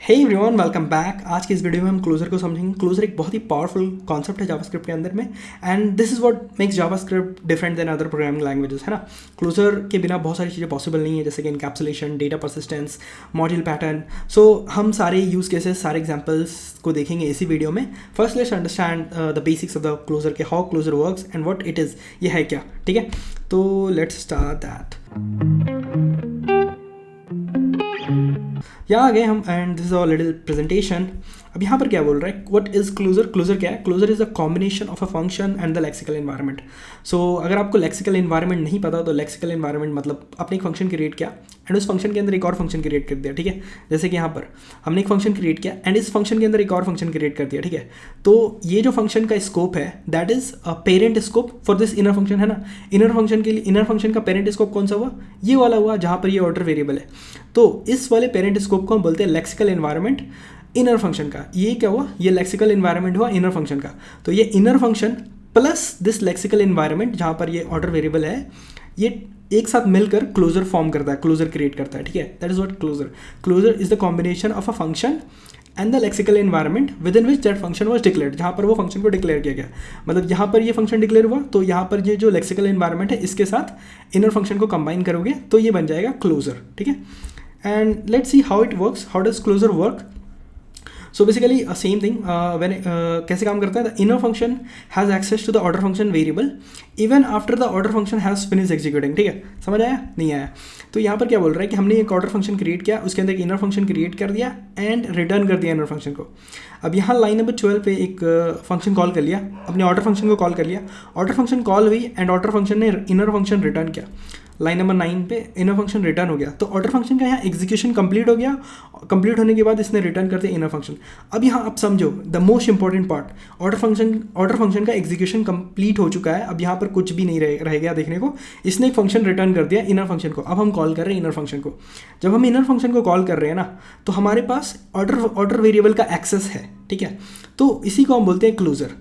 Hey everyone, welcome back. आज की इस वीडियो में हम क्लोजर को समझेंगे। क्लोजर एक बहुत ही पावरफुल कॉन्सेप्ट है जावास्क्रिप्ट के अंदर में, and this is what makes JavaScript different than other programming languages, है ना। क्लोजर के बिना बहुत सारी चीज़ें पॉसिबल नहीं है, जैसे कि encapsulation, data persistence, module pattern. So हम सारे यूज केसेस, सारे एग्जाम्पल्स को देखेंगे इसी वीडियो में। First let's understand the basics of the closure के, how closure works and what it is, ये है क्या, ठीक है। तो लेट्स स्टार्ट दैट। यहाँ आ गए हम, and this is our little presentation. अब यहाँ पर क्या बोल रहा है, व्हाट इज क्लोजर। क्लोजर क्या है? Closure is a combination of a function and the lexical environment. So अगर आपको लेक्सिकल एनवायरनमेंट नहीं पता तो लेक्सिकल एनवायरनमेंट मतलब आपने एक फंक्शन क्रिएट किया एंड उस फंक्शन के अंदर एक और फंक्शन क्रिएट कर दिया, ठीक है। जैसे कि यहाँ पर हमने एक फंक्शन क्रिएट किया एंड इस फंक्शन के अंदर एक और फंक्शन क्रिएट कर दिया, ठीक है। तो ये जो फंक्शन का स्कोप है that is a parent scope for this inner function, है ना। इनर फंक्शन के लिए इनर फंक्शन का पेरेंट स्कोप कौन सा हुआ? ये वाला हुआ जहाँ पर ये ऑर्डर वेरिएबल है। तो इस वाले पेरेंट स्कोप को हम बोलते हैं लेक्सिकल एनवायरनमेंट इनर फंक्शन का। ये क्या हुआ? ये लेक्सिकल एनवायरनमेंट हुआ इनर फंक्शन का। तो ये inner function plus this lexical environment जहाँ पर ये ऑर्डर वेरिएबल है, ये एक साथ मिलकर क्लोजर फॉर्म करता है, क्लोजर क्रिएट करता है, ठीक है। That is what closure. Closure is the combination of a function and the lexical environment within which that function was declared, जहाँ पर वो फंक्शन को डिक्लेयर किया गया। मतलब यहाँ पर ये फंक्शन डिक्लेयर हुआ तो यहाँ पर ये जो लेक्सिकल एनवायरनमेंट है इसके साथ इनर फंक्शन को कंबाइन करोगे तो ये बन जाएगा क्लोजर, ठीक है। And let's see how it works, how does closure work. So basically same thing, कैसे काम करता है? The inner function has access to the outer function variable even after the outer function has finish executing, ठीक है। समझ आया? नहीं आया? तो यहाँ पर क्या बोल रहा है कि हमने एक ऑर्डर फंक्शन क्रिएट किया, उसके अंदर एक इनर फंक्शन क्रिएट कर दिया एंड रिटर्न कर दिया इनर फंक्शन को। अब यहाँ लाइन नंबर 12 पे एक फंक्शन कॉल कर लिया, अपने ऑर्डर फंक्शन को कॉल कर लिया, ऑर्डर फंक्शन कॉल हुई एंड ऑर्डर फंक्शन ने इनर फंक्शन रिटर्न किया। लाइन नंबर 9 पे इनर फंक्शन रिटर्न हो गया, तो ऑर्डर फंक्शन का यहाँ एग्जीक्यूशन कंप्लीट हो गया। कंप्लीट होने के बाद इसने रिटर्न कर दिया इनर फंक्शन। अब यहाँ आप समझो the most important part, order function का एग्जीक्यूशन कंप्लीट हो चुका है। अब यहाँ पर कुछ भी नहीं रह गया देखने को। इसने एक फंक्शन रिटर्न कर दिया इनर फंक्शन को। अब हम कॉल कर रहे हैं इनर फंक्शन को। जब हम इनर फंक्शन को कॉल कर रहे हैं ना, तो हमारे पास ऑर्डर वेरिएबल का एक्सेस है, ठीक है। तो इसी को हम बोलते हैं क्लोजर।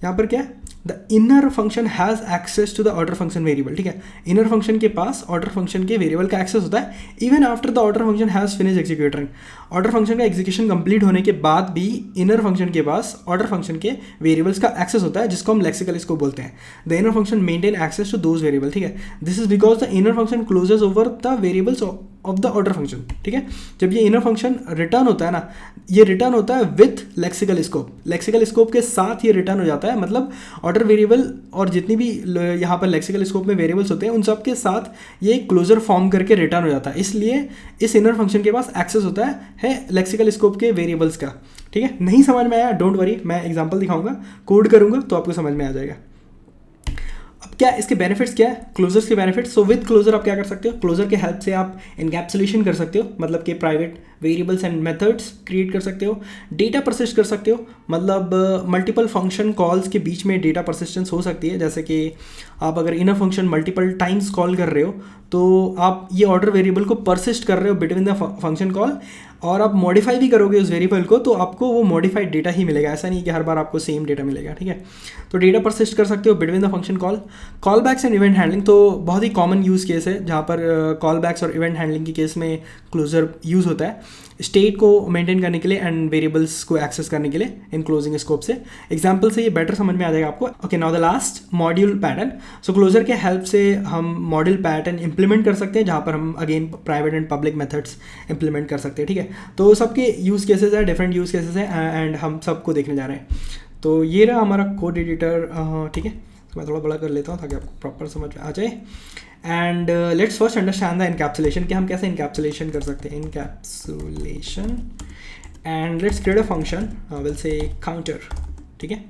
यहाँ पर क्या है? The inner function has access to the outer function variable, ठीक है। इनर फंक्शन के पास ऑर्डर फंक्शन के वेरिएबल का एक्सेस होता है even after the outer function has finish executing. Outer function का एग्जीक्यूशन कंप्लीट होने के बाद भी इनर फंक्शन के पास ऑर्डर फंक्शन के वेरिएबल्स का एक्सेस होता है, जिसको हम लेक्सिकल इसको बोलते हैं। The inner function maintain access to those variable, ठीक है। This is because the inner function closes over the variables of the outer function, ठीक है। जब ये इनर फंक्शन रिटर्न होता है ना, ये रिटर्न होता है with lexical scope. Lexical scope के साथ ये रिटर्न हो जाता है, मतलब ऑर्डर वेरिएबल और जितनी भी यहाँ पर लेक्सिकल स्कोप में वेरिएबल्स होते हैं उन सब के साथ ये क्लोजर फॉर्म करके रिटर्न हो जाता है। इसलिए इस इनर फंक्शन के पास एक्सेस होता है लेक्सिकल स्कोप के वेरिएबल्स का, ठीक है। नहीं समझ में आया, डोंट वरी, मैं एग्जांपल दिखाऊंगा, कोड करूंगा तो आपको समझ में आ जाएगा। अब क्या इसके बेनिफिट्स क्या है, क्लोजर्स के बेनिफिट्स। सो विद क्लोजर आप क्या कर सकते हो? क्लोजर के हेल्प से आप इनकैप्सुलेशन कर सकते हो, मतलब कि private variables and methods create कर सकते हो। डेटा परसिस्ट कर सकते हो, मतलब मल्टीपल फंक्शन कॉल्स के बीच में डेटा परसिस्टेंस हो सकती है। जैसे कि आप अगर inner function multiple times call कर रहे हो तो आप ये ऑर्डर वेरिएबल को परसिस्ट कर रहे हो बिटवीन द फंक्शन कॉल, और आप मॉडिफाई भी करोगे उस वेरिएबल को तो आपको वो मॉडिफाइड डेटा ही मिलेगा। ऐसा नहीं कि हर बार आपको सेम डेटा मिलेगा, ठीक है। तो डेटा परसिस्ट कर सकते हो between the function call. Callbacks and event handling तो बहुत ही कॉमन यूज़ केस है, जहाँ पर कॉल बैक्स और इवेंट हैंडलिंग के केस में क्लोजर यूज़ होता है स्टेट को मेंटेन करने के लिए एंड वेरिएबल्स को एक्सेस करने के लिए इन क्लोजिंग स्कोप से। एग्जाम्पल से ये बेटर समझ में आ जाएगा आपको। Okay, now the last, module pattern. So closure के हेल्प से हम मॉड्यूल पैटर्न इंप्लीमेंट कर सकते हैं, जहाँ पर हम again private and public methods implement कर सकते हैं, ठीक है। तो सबके यूज़ केसेस है, डिफरेंट यूज़ केसेस हैं एंड हम सबको देखने जा रहे हैं। तो ये रहा हमारा कोड एडिटर, ठीक है। तो मैं थोड़ा बड़ा कर लेता हूँ ताकि आपको प्रॉपर समझ में आ जाए। And let's first understand the encapsulation, कि हम कैसे इनकैप्सुलेशन कर सकते हैं। Encapsulation, and let's create a function, will say counter, ठीक है।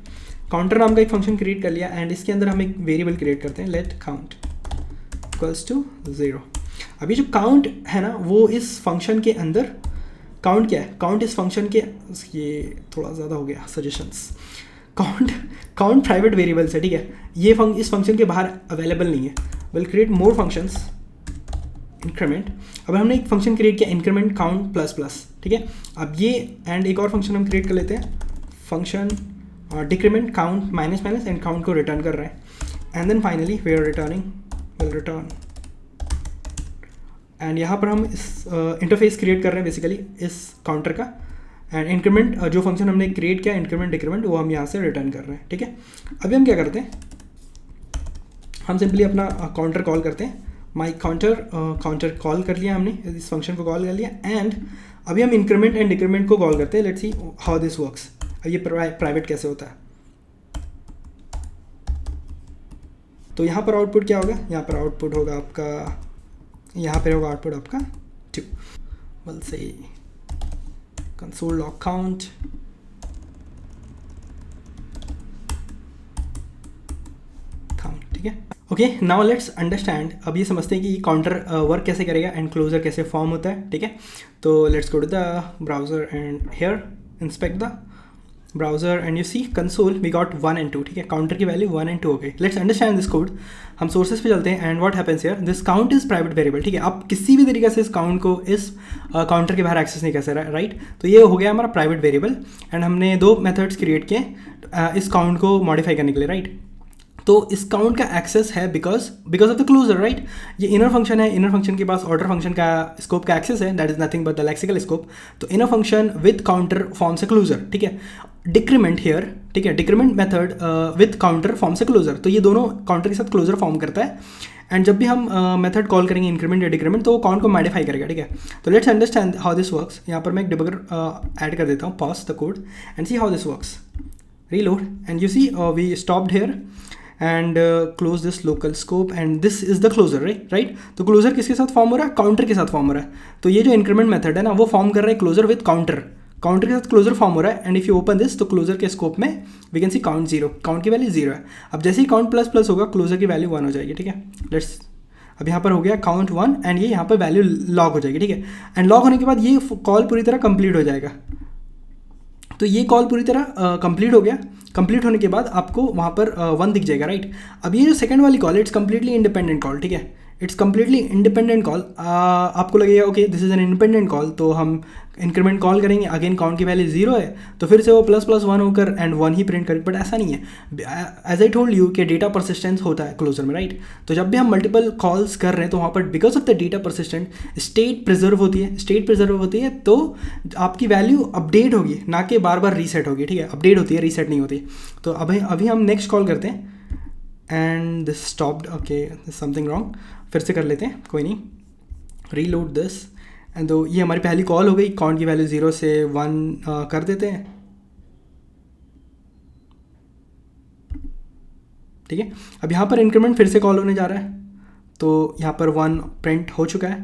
काउंटर नाम का एक फंक्शन क्रिएट कर लिया एंड इसके अंदर हम एक वेरिएबल क्रिएट करते हैं, लेट काउंट इक्वल्स टू 0। अभी जो काउंट है ना, वो इस फंक्शन के अंदर, काउंट क्या है? काउंट इस फंक्शन के, ये थोड़ा ज़्यादा हो गया सजेशंस। काउंट प्राइवेट वेरिएबल्स है, ठीक है। ये इस फंक्शन के बाहर अवेलेबल नहीं है। Will create more functions, increment. अब हमने एक फंक्शन क्रिएट किया इंक्रीमेंट काउंट प्लस प्लस, ठीक है। अब ये एंड एक और फंक्शन हम क्रिएट कर लेते हैं, function decrement count minus minus and count को रिटर्न कर रहे हैं। And then finally we are returning, will return and यहाँ पर हम इस इंटरफेस क्रिएट कर रहे हैं बेसिकली इस काउंटर का, एंड इंक्रीमेंट जो फंक्शन हमने क्रिएट किया इंक्रीमेंट डिक्रीमेंट वो हम यहाँ से रिटर्न कर रहे हैं, ठीक है। अभी हम क्या करते हैं, हम सिंपली अपना काउंटर कॉल करते हैं, माई काउंटर कॉल कर लिया हमने, इस फंक्शन को कॉल कर लिया, एंड अभी हम इंक्रीमेंट एंड डिक्रीमेंट को कॉल करते हैं। Let's see how this works. अब ये प्राइवेट कैसे होता है, तो यहाँ पर आउटपुट क्या होगा, यहाँ पर आउटपुट होगा आपका, यहाँ पर होगा आउटपुट आपका 2, will say console log count, ठीक है। ओके, नाउ लेट्स अंडरस्टैंड, अब ये समझते हैं कि काउंटर वर्क कैसे करेगा एंड क्लोजर कैसे फॉर्म होता है, ठीक है। तो let's go to the browser and here inspect the browser and you see console we got 1 and 2, ठीक है। काउंटर की वैल्यू 1 and 2 हो गई। Let's understand this code. हम सोर्सेज पे चलते हैं and what happens here, this count is private variable, ठीक है। आप किसी भी तरीके से इस काउंट को इस काउंटर के बाहर एक्सेस नहीं कर सकते, राइट। तो ये हो गया हमारा प्राइवेट वेरिएबल, एंड हमने 2 मेथड्स क्रिएट किए इस काउंट को मॉडिफाई करने के लिए, राइट। तो इस काउंट का एक्सेस है because of the closure, right. ये इनर फंक्शन है, इनर फंक्शन के पास ऑर्डर फंक्शन का स्कोप का एक्सेस है, that is nothing but the lexical scope. तो inner function with counter forms a closure, ठीक है। डिक्रीमेंट हियर, ठीक है, decrement method with counter forms a closure. तो ये दोनों काउंटर के साथ क्लोजर फॉर्म करता है, एंड जब भी हम मेथड कॉल करेंगे इंक्रीमेंट या डिक्रीमेंट तो वो काउंट को मॉडिफाई करेगा, ठीक है। तो let's understand how this works. यहाँ पर मैं एक डिबगर ऐड कर देता हूँ, pause the code and see how this works, reload, and you see we stopped here and close this local scope and this is the closure, right. तो closure किसके साथ फॉर्म हो रहा है, काउंटर के साथ फॉर्म हो रहा है। तो ये जो इंक्रीमेंट मेथड है ना वो फॉर्म कर रहा है क्लोजर विद काउंटर, काउंटर के साथ क्लोजर फॉर्म हो रहा है, and if you open this तो क्लोजर के स्कोप में we can see count 0, count की वैल्यू 0 है। अब जैसे ही काउंट प्लस प्लस होगा क्लोजर की वैल्यू 1 हो जाएगी, ठीक है। लेट्स, अब यहाँ पर हो गया काउंट 1 एंड ये यहाँ पर वैल्यू लॉग हो जाएगी, ठीक है। एंड लॉग होने के बाद ये कॉल पूरी तरह कंप्लीट हो जाएगा। तो ये कॉल पूरी तरह कंप्लीट हो गया। कंप्लीट होने के बाद आपको वहाँ पर 1 दिख जाएगा, राइट। अब ये जो सेकंड वाली call it's completely independent call, ठीक है। It's completely independent call. आपको लगेगा okay this is an independent call, तो हम इंक्रीमेंट कॉल करेंगे, अगेन काउंट की वैल्यू 0 है तो फिर से वो प्लस प्लस 1 होकर एंड 1 ही प्रिंट करेगा, बट ऐसा नहीं है। एज आई टोल्ड यू कि डेटा परसिस्टेंस होता है क्लोजर में, राइट। तो जब भी हम मल्टीपल कॉल्स कर रहे हैं तो वहाँ पर because of the data persistent state preserve होती है, स्टेट प्रिजर्व होती है तो आपकी वैल्यू अपडेट होगी, ना कि बार बार रीसेट होगी, ठीक है। अपडेट होती है, रीसेट नहीं होती। तो अभी हम नेक्स्ट कॉल करते हैं and this stopped, okay something wrong, फिर से कर लेते हैं, कोई नहीं, रीलोड दिस एंड तो ये हमारी पहली कॉल हो गई। काउंट की वैल्यू 0 से 1 कर देते हैं, ठीक है। अब यहाँ पर इंक्रीमेंट फिर से कॉल होने जा रहा है, तो यहाँ पर 1 प्रिंट हो चुका है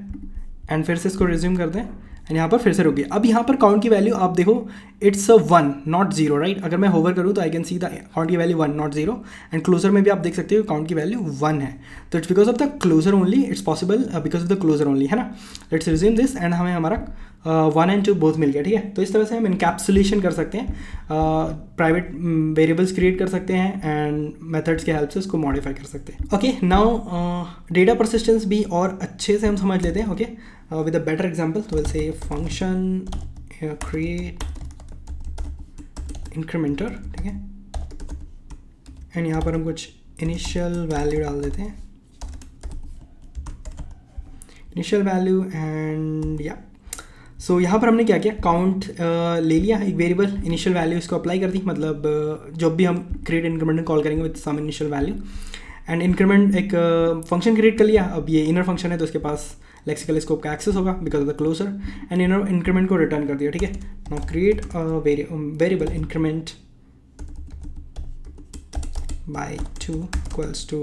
एंड फिर से इसको रिज्यूम करते हैं एंड यहाँ पर फिर से रुक गया। अब यहाँ पर काउंट की वैल्यू आप देखो इट्स 1 नॉट 0, राइट। अगर मैं होवर करूँ तो I can see the count की वैल्यू 1 नॉट 0 एंड क्लोजर में भी आप देख सकते हो काउंट की वैल्यू 1 है। तो it's because of the closure only, it's possible because of the closure only, है ना। लेट्स रिज्यूम दिस एंड हमें हमारा 1 and 2 बोथ मिल गया, ठीक है। तो इस तरह से हम इनकैप्सुलेशन कर सकते हैं, प्राइवेट वेरिएबल्स क्रिएट कर सकते हैं एंड मेथड्स के हेल्प से उसको मॉडिफाई कर सकते हैं। ओके, नाउ डेटा परसिस्टेंस भी और अच्छे से हम समझ लेते हैं, okay, with a better example. तो विल से फंक्शन क्रिएट इंक्रीमेंटर, ठीक है, एंड यहाँ पर हम कुछ इनिशियल वैल्यू डाल देते हैं, इनिशियल वैल्यू एंड या सो यहाँ पर हमने क्या किया, काउंट ले लिया एक वेरिएबल, इनिशियल वैल्यू इसको अप्लाई कर दी, मतलब जब भी हम क्रिएट इंक्रीमेंट कॉल करेंगे with some initial value and increment एक फंक्शन क्रिएट कर लिया। अब ये इनर फंक्शन है तो इसके पास लेक्सिकल स्कोप का एक्सेस होगा because of the closure and inner increment को रिटर्न कर दिया, ठीक है। Now create variable increment by 2 equals to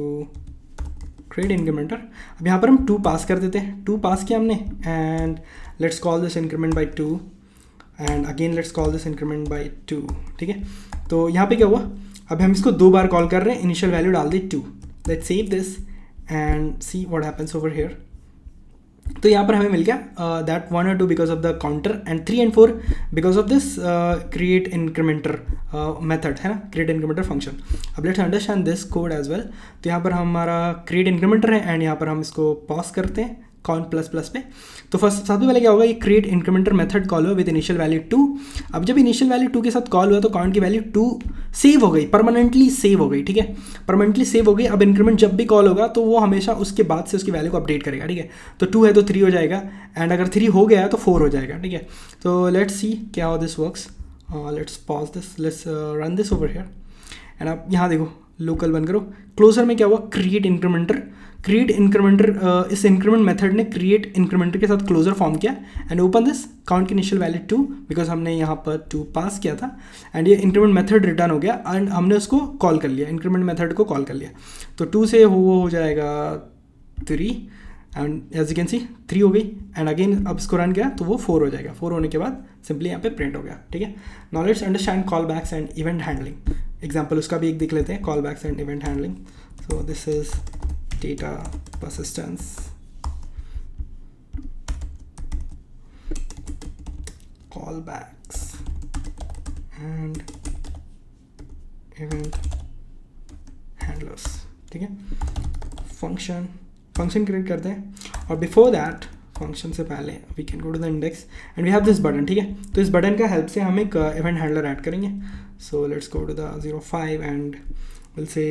create incrementer. अब यहाँ पर हम 2 पास कर देते हैं, 2 पास किया हमने and let's call this increment by 2 and again let's call this increment by 2, ठीक है। तो यहाँ पे क्या हुआ, अब हम इसको 2 बार कॉल कर रहे हैं, इनिशियल वैल्यू डाल दी 2। Let's save this and see what happens over here. तो यहाँ पर हमें मिल गया दैट 1 और 2 because of the counter and 3 and 4 because of this create incrementer method, है ना, क्रिएट इंक्रीमेंटर फंक्शन। अब let's understand this code as well. तो यहाँ पर हमारा क्रिएट इंक्रीमेंटर है एंड यहाँ पर हम इसको पॉज करते हैं, काउंट प्लस प्लस पे। तो फर्स्ट सबसे पहले क्या होगा, ये क्रिएट इंक्रीमेंटर मेथड कॉल हुआ विद इनिशियल वैल्यू 2। अब जब इनिशियल वैल्यू 2 के साथ कॉल हुआ तो काउंट की वैल्यू 2 सेव हो गई, परमानेंटली सेव हो गई, ठीक है, परमानेंटली सेव हो गई। अब इंक्रीमेंट जब भी कॉल होगा तो वो हमेशा उसके बाद से उसकी वैल्यू को अपडेट करेगा, ठीक है। तो 2 है तो 3 हो जाएगा, एंड अगर 3 हो गया तो 4 हो जाएगा, ठीक है। तो लेट्स सी क्या how this works. Let's pause this, let's run this over here, and आप यहाँ देखो लोकल बंद करो। क्लोजर में क्या हुआ, क्रिएट इंक्रीमेंटर, इस इंक्रीमेंट मेथड ने क्रिएट इंक्रीमेंटर के साथ क्लोजर फॉर्म किया एंड ओपन दिस काउंट की इनिशियल वैल्यू 2 बिकॉज हमने यहाँ पर 2 पास किया था, एंड ये इंक्रीमेंट मेथड रिटर्न हो गया एंड हमने उसको कॉल कर लिया, इंक्रीमेंट मेथड को कॉल कर लिया। तो 2 से वो हो जाएगा 3, and as you can see 3 हो गई, एंड अगेन अब इसको रन किया तो वो 4 हो जाएगा। 4 होने के बाद सिंपली यहाँ पे प्रिंट हो गया, ठीक है। Now let's understand callbacks and event handling. Example उसका भी एक देख लेते हैं, callbacks and event handling. So this is data persistence, callbacks and event handlers, ठीक है। फंक्शन क्रिएट करते हैं, और बिफोर दैट फंक्शन से पहले we can go to the index and we have this button, ठीक है। तो इस बटन का हेल्प से हम एक इवेंट हैंडलर ऐड करेंगे। So let's go to the 05 and will say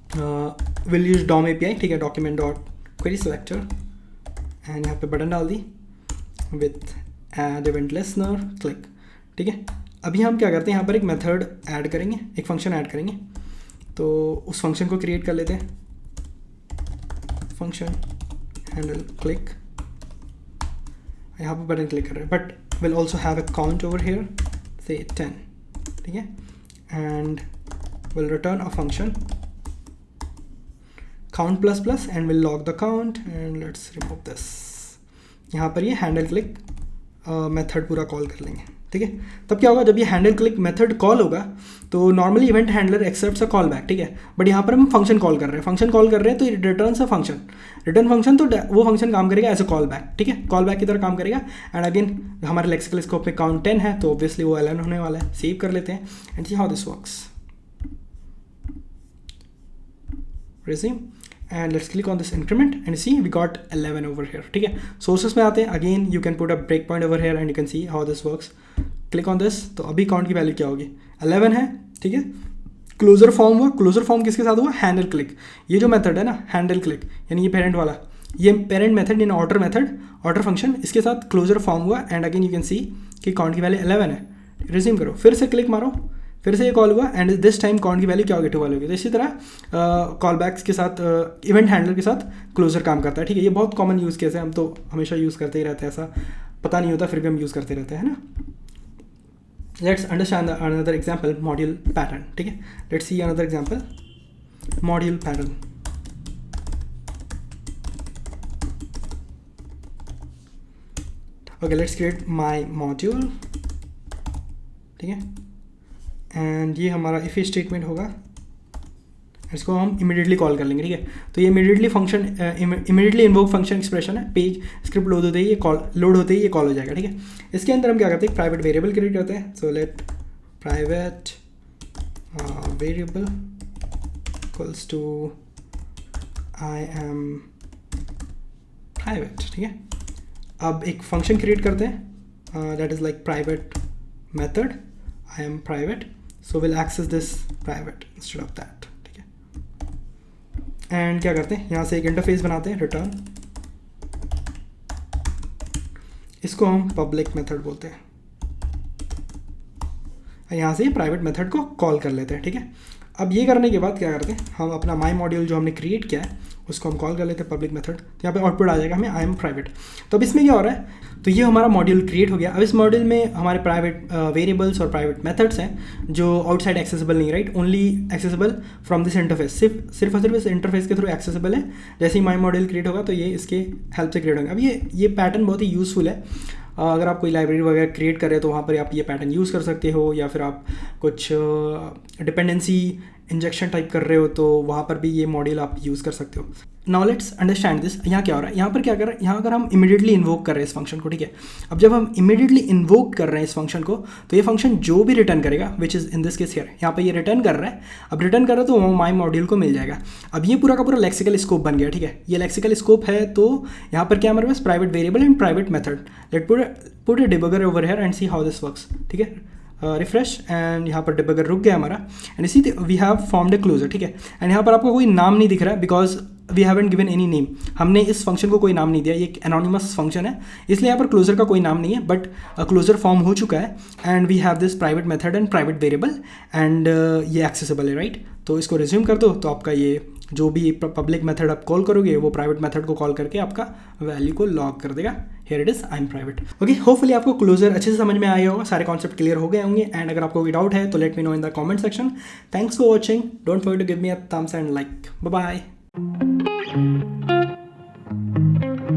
will use DOM API, ठीक है, document dot query selector, and यहाँ पे बटन डाल दी with add event listener click, ठीक है। अभी हम क्या करते हैं, यहाँ पर एक मेथड ऐड करेंगे, एक फंक्शन ऐड करेंगे। तो उस फंक्शन को क्रिएट कर लेते हैं, फंक्शन हैंडल क्लिक, यहाँ पर बटन क्लिक कर रहे हैं, but will also have a count over here से 10, ठीक है, and will return a function count plus plus and we'll log the count and let's remove this। यहाँ पर ये हैंडल क्लिक मेथड पूरा कॉल कर लेंगे, ठीक है। तब क्या होगा, जब ये हैंडल क्लिक मेथड कॉल होगा तो normally event handler accepts a call back, ठीक है, बट यहाँ पर हम फंक्शन कॉल कर रहे हैं, तो return a function, return function, तो वो फंक्शन काम करेगा एज अ कॉल बैक, ठीक है, कॉल बैक की तरह काम करेगा। एंड अगेन हमारे लेक्सिकल स्कोप में काउंट 10 है तो ऑब्वियसली वो 11 होने वाला है। सेव कर लेते हैं and see how this works. resume and let's click on this increment and see we got 11 over here, ठीक है। sources में आते हैं, again you can put a breakpoint over here and you can see how this works। click on this, तो अभी count की value क्या होगी, 11 है, ठीक है। क्लोजर फॉर्म हुआ, क्लोजर फॉर्म किसके साथ हुआ, हैंडल क्लिक। ये जो मेथड है ना हैंडल क्लिक, यानी ये पेरेंट वाला, ये पेरेंट मेथड यानी ऑर्डर मेथड, ऑर्डर फंक्शन, इसके साथ क्लोजर फॉर्म हुआ एंड अगेन यू कैन सी कि काउंट की वैल्यू 11 है। रिज्यूम करो, फिर से क्लिक मारो, फिर से ये कॉल हुआ एंड दिस टाइम काउंट की वैल्यू क्या होगी, 12 होगी। तो इसी तरह कॉल बैक्स के साथ इवेंट हैंडलर के साथ क्लोजर काम करता है, ठीक है। ये बहुत कॉमन यूज़ केस है, हम तो हमेशा यूज़ करते ही रहते हैं, ऐसा पता नहीं होता फिर भी हम यूज़ करते रहते हैं ना। Let's understand another example, module pattern, ठीक है। Let's see another example, module pattern. Okay, let's create my module, ठीक है, एंड ये हमारा इफ स्टेटमेंट होगा, इसको हम इमीडिएटली कॉल कर लेंगे, ठीक है। तो ये immediately function, immediately invoke function expression है, पेज स्क्रिप्ट लोड होते ही ये कॉल हो जाएगा, ठीक है। इसके अंदर हम क्या करते हैं, प्राइवेट वेरिएबल क्रिएट करते हैं। So let private variable equals to I am private, ठीक है। अब एक फंक्शन क्रिएट करते हैं that is like private method I am private, so will access this private instead of that, ठीक है। एंड क्या करते हैं, यहाँ से एक इंटरफेस बनाते हैं, रिटर्न, इसको हम पब्लिक मेथड बोलते हैं, यहाँ से प्राइवेट मेथड को कॉल कर लेते हैं, ठीक है। अब ये करने के बाद क्या करते हैं, हम अपना माई मॉड्यूल जो हमने क्रिएट किया है उसको हम कॉल कर लेते हैं पब्लिक मेथड। तो यहाँ पे आउटपुट आ जाएगा हमें आई एम प्राइवेट। तो अब इसमें क्या हो रहा है, तो ये हमारा मॉड्यूल क्रिएट हो गया। अब इस मॉड्यूल में हमारे प्राइवेट वेरिएबल्स और प्राइवेट मेथड्स हैं जो आउटसाइड एक्सेसिबल नहीं, right, only accessible from this interface, सिर्फ और सिर्फ इस इंटरफेस के थ्रू एक्सेसिबल है। जैसे ही माई मॉड्यूल क्रिएट होगा तो ये इसके हेल्प से क्रिएट होगा। अब ये पैटर्न बहुत ही यूज़फुल है, अगर आप कोई लाइब्रेरी वगैरह क्रिएट करें तो वहाँ पर आप ये पैटर्न यूज़ कर सकते हो, या फिर आप कुछ डिपेंडेंसी इंजेक्शन टाइप कर रहे हो तो वहाँ पर भी ये मॉड्यूल आप यूज़ कर सकते हो। Now let's understand this. यहाँ क्या हो रहा है, यहाँ पर क्या कर रहा है, यहाँ अगर हम इमीडिएटली इन्वोक कर रहे हैं इस फंक्शन को, ठीक है। अब जब हम इमीडिएटली इन्वोक कर रहे हैं इस फंक्शन को, तो ये फंक्शन जो भी रिटर्न करेगा, which is in this case here, यहाँ पर ये रिटर्न कर रहा है। अब रिटर्न कर रहा है तो वो माई मॉड्यूल को मिल जाएगा। अब ये पूरा का पूरा लेक्सिकल स्कोप बन गया, ठीक है। ये लेक्सिकल स्कोप है, तो यहाँ पर क्या हमारे पास private variable and private method. Let put a debugger over here and see how this works, ठीक है। रिफ्रेश एंड यहाँ पर डिबगर रुक गया हमारा एंड इसी we have formed a closure, ठीक है। एंड यहाँ पर आपको कोई नाम नहीं दिख रहा है because we haven't given any name. हमने इस फंक्शन को कोई नाम नहीं दिया, ये एक एनोनिमस फंक्शन है, इसलिए यहाँ पर क्लोजर का कोई नाम नहीं है, बट क्लोजर फॉर्म हो चुका है and we have this private method and private variable and ये एक्सेसिबल है, राइट। तो इसको रिज्यूम कर दो, तो आपका ये जो भी पब्लिक मेथड आप कॉल करोगे वो प्राइवेट मेथड को कॉल करके आपका वैल्यू को लॉग कर देगा। Here it is I am private. Okay, hopefully आपको क्लोजर अच्छे से समझ में आया होगा, सारे कॉन्सेप्ट क्लियर हो गए होंगे। एंड अगर आपको कोई डाउट है तो let me know in the comment section. Thanks for watching, don't forget to give me a thumbs and like. Bye bye.